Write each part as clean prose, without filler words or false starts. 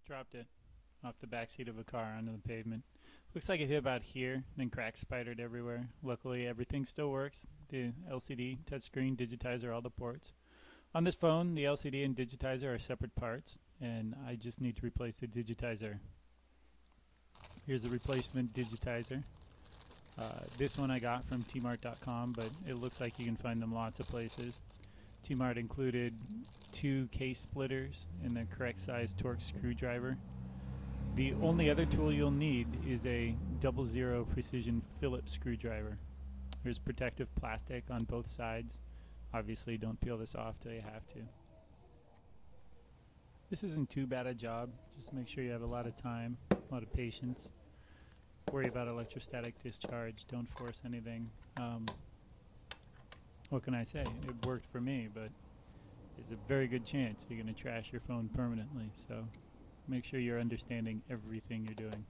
Dropped it off the back seat of a car onto the pavement. Looks like it hit about here, then cracks spidered everywhere. Luckily, everything still works. The LCD, touchscreen, digitizer, all the ports. On this phone, the LCD and digitizer are separate parts, and I just need to replace the digitizer. Here's the replacement digitizer. This one I got from tmart.com, but it looks like you can find them lots of places. Tmart included 2 case splitters and the correct size Torx screwdriver. The only other tool you'll need is a 00 precision Phillips screwdriver. There's protective plastic on both sides. Obviously, don't peel this off till you have to. This isn't too bad a job. Just make sure you have a lot of time, a lot of patience. Worry about electrostatic discharge. Don't force anything. What can I say? It worked for me, but there's a very good chance you're going to trash your phone permanently. So make sure you're understanding everything you're doing.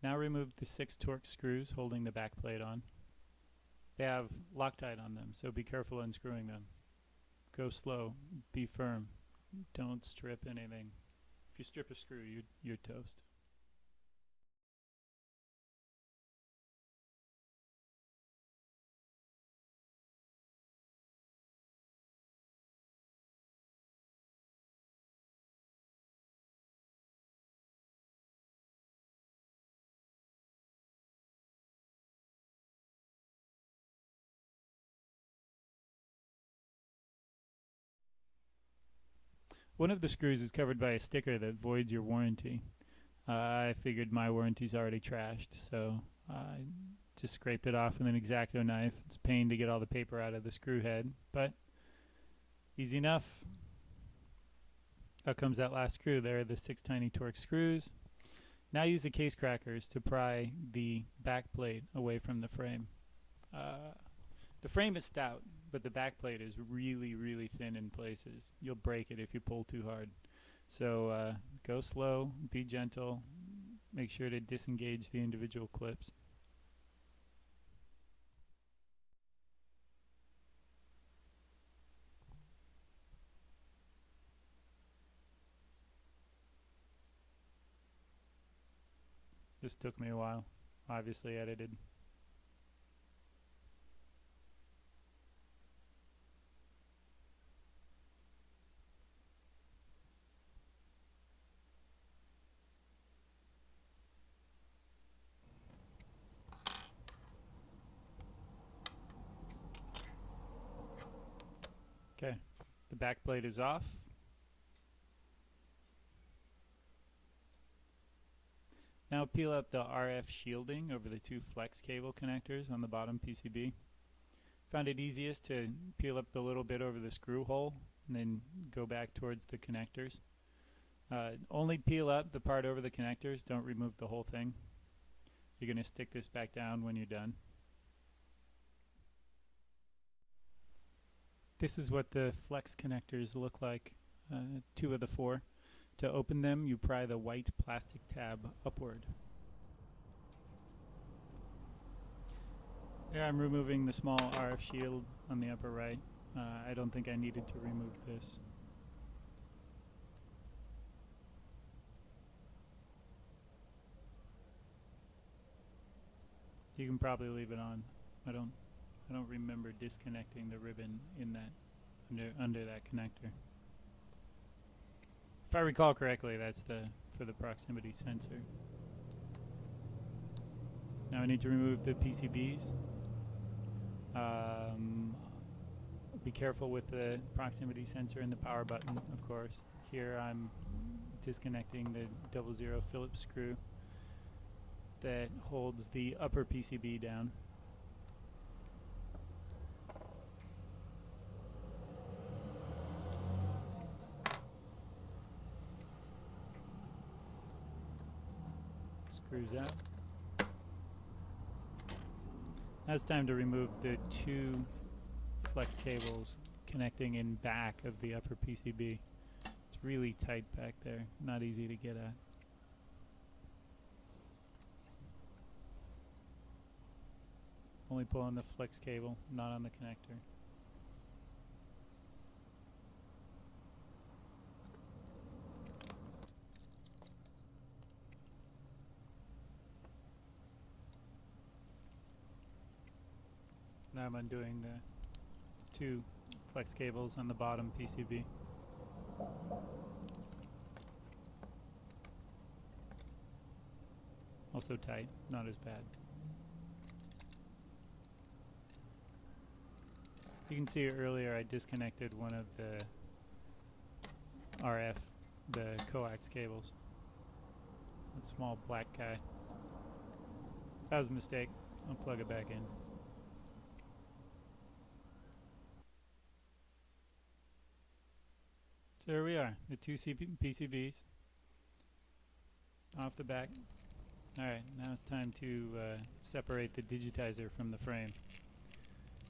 Now remove the 6 Torx screws holding the back plate on. They have Loctite on them, so be careful unscrewing them. Go slow, be firm, don't strip anything. If you strip a screw, you're toast. One of the screws is covered by a sticker that voids your warranty. I figured my warranty's already trashed, so I just scraped it off with an X-Acto knife. It's a pain to get all the paper out of the screw head, but easy enough. Out comes that last screw. There are the 6 tiny Torx screws. Now use the case crackers to pry the back plate away from the frame. The frame is stout, but the back plate is really, really thin in places. You'll break it if you pull too hard. So go slow, be gentle, make sure to disengage the individual clips. This took me a while, obviously edited. Okay, the back plate is off. Now peel up the RF shielding over the 2 flex cable connectors on the bottom PCB. Found it easiest to peel up the little bit over the screw hole and then go back towards the connectors. Only peel up the part over the connectors, don't remove the whole thing. You're going to stick this back down when you're done. This is what the flex connectors look like, 2 of the 4. To open them, you pry the white plastic tab upward. There I'm removing the small RF shield on the upper right. I don't think I needed to remove this. You can probably leave it on. I don't remember disconnecting the ribbon in that under that connector. If I recall correctly, that's for the proximity sensor. Now I need to remove the PCBs. Be careful with the proximity sensor and the power button, of course. Here I'm disconnecting the 00 Phillips screw that holds the upper PCB down. Screws out. Now it's time to remove the 2 flex cables connecting in back of the upper PCB. It's really tight back there, not easy to get at. Only pull on the flex cable, not on the connector. Now I'm undoing the 2 flex cables on the bottom PCB. Also tight, not as bad. You can see earlier I disconnected one of the RF, the coax cables. That small black guy. That was a mistake. I'll plug it back in. So here we are, the 2 PCBs off the back. Alright, now it's time to separate the digitizer from the frame.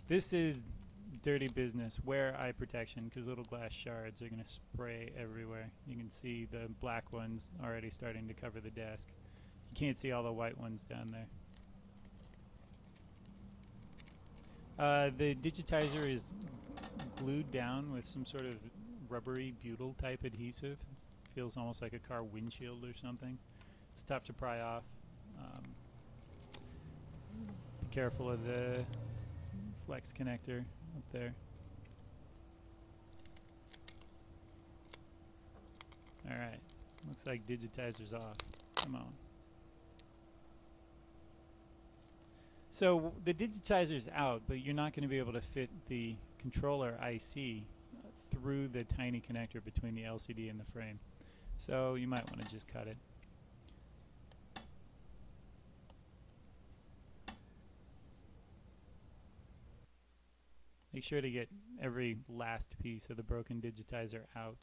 This is dirty business. Wear eye protection because little glass shards are going to spray everywhere. You can see the black ones already starting to cover the desk. You can't see all the white ones down there. The digitizer is glued down with some sort of rubbery butyl type adhesive. It feels almost like a car windshield or something. It's tough to pry off. Be careful of the flex connector up there. Alright, looks like digitizer's off. Come on. So the digitizer's out, but you're not going to be able to fit the controller IC through the tiny connector between the LCD and the frame. So you might want to just cut it. Make sure to get every last piece of the broken digitizer out.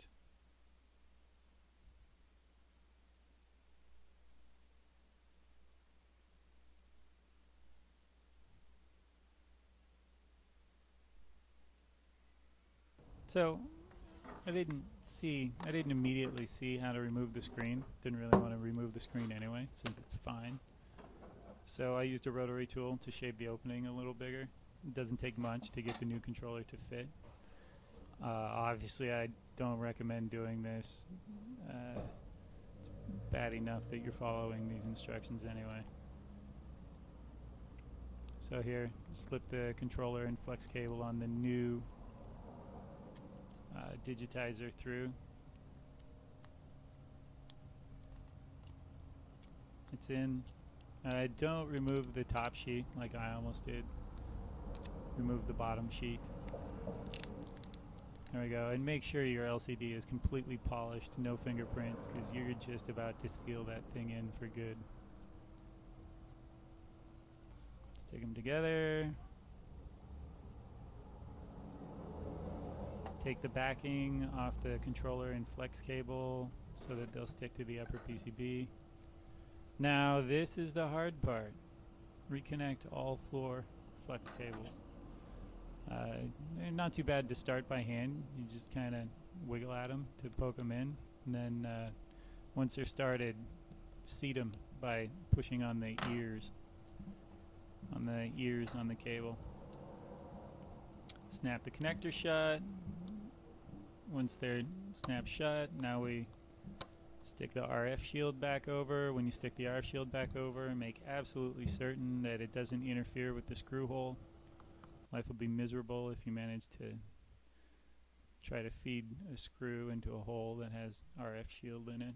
So I didn't immediately see how to remove the screen. Didn't really want to remove the screen anyway, since it's fine. So I used a rotary tool to shape the opening a little bigger. It doesn't take much to get the new controller to fit. Obviously I don't recommend doing this. It's bad enough that you're following these instructions anyway. So here, slip the controller and flex cable on the new digitizer through. It's in. Don't remove the top sheet like I almost did. Remove the bottom sheet. There we go. And make sure your LCD is completely polished, no fingerprints, because you're just about to seal that thing in for good. Stick them together. Take the backing off the controller and flex cable so that they'll stick to the upper PCB. Now this is the hard part. Reconnect all floor flex cables. They're not too bad to start by hand. You just kind of wiggle at them to poke them in, and then once they're started, seat them by pushing on the ears on the cable. Snap the connector shut. Once they're snapped shut, now we stick the RF shield back over. When you stick the RF shield back over, make absolutely certain that it doesn't interfere with the screw hole. Life will be miserable if you manage to try to feed a screw into a hole that has RF shield in it.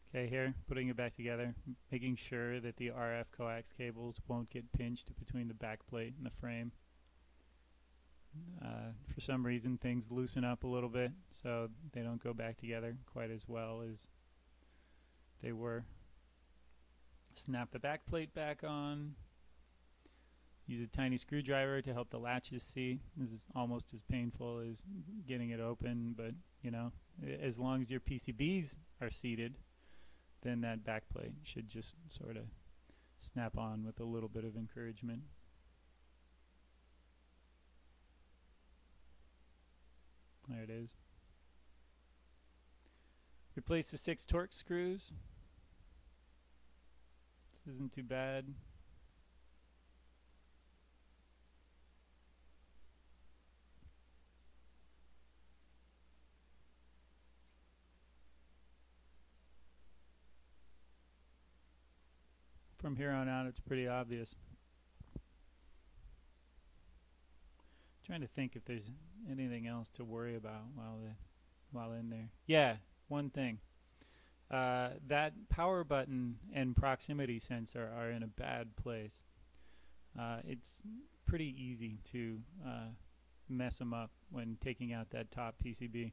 Okay, here, putting it back together, making sure that the RF coax cables won't get pinched between the back plate and the frame. For some reason, things loosen up a little bit, so they don't go back together quite as well as they were. Snap the back plate back on. Use a tiny screwdriver to help the latches see. This is almost as painful as getting it open, but you know, as long as your PCBs are seated, then that back plate should just sort of snap on with a little bit of encouragement. There it is. Replace the 6 Torx screws. This isn't too bad. from here on out, it's pretty obvious. Trying to think if there's anything else to worry about while in there. Yeah, one thing. That power button and proximity sensor are in a bad place. It's pretty easy to mess them up when taking out that top PCB.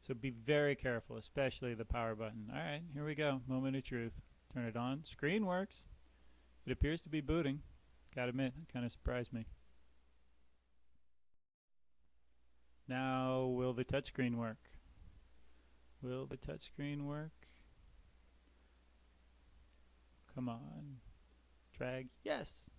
So be very careful, especially the power button. All right, here we go. Moment of truth. Turn it on. Screen works. It appears to be booting. Gotta admit, that kind of surprised me. Now, will the touchscreen work? Will the touchscreen work? Come on. Drag. Yes!